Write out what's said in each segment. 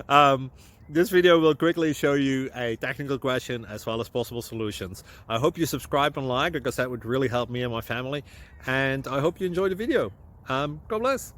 um, this video will quickly show you a technical question as well as possible solutions. I hope you subscribe and like, because that would really help me and my family. And I hope you enjoy the video. God bless.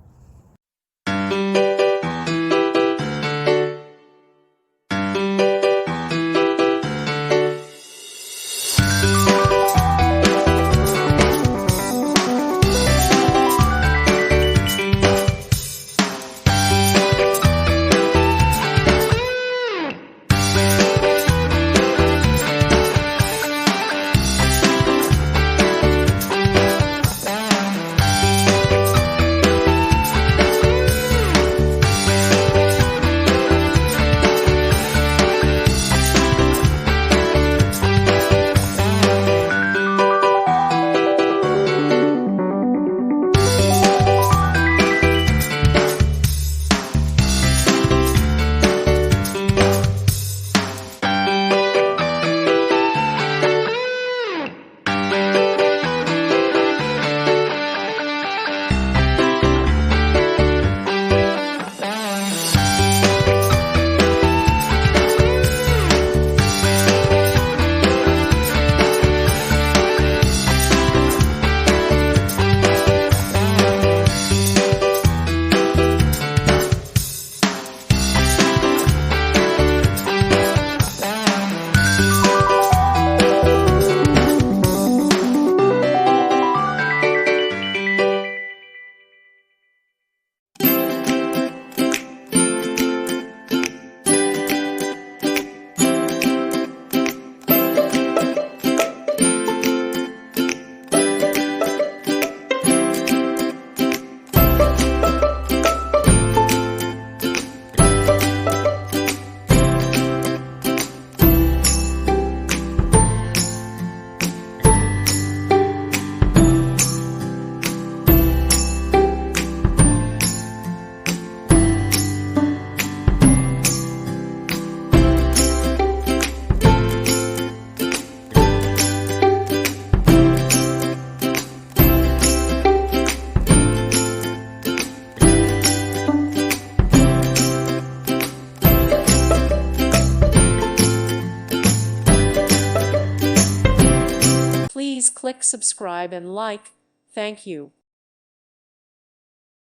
Please click subscribe and like. Thank you.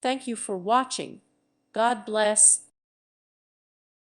Thank you for watching. God bless.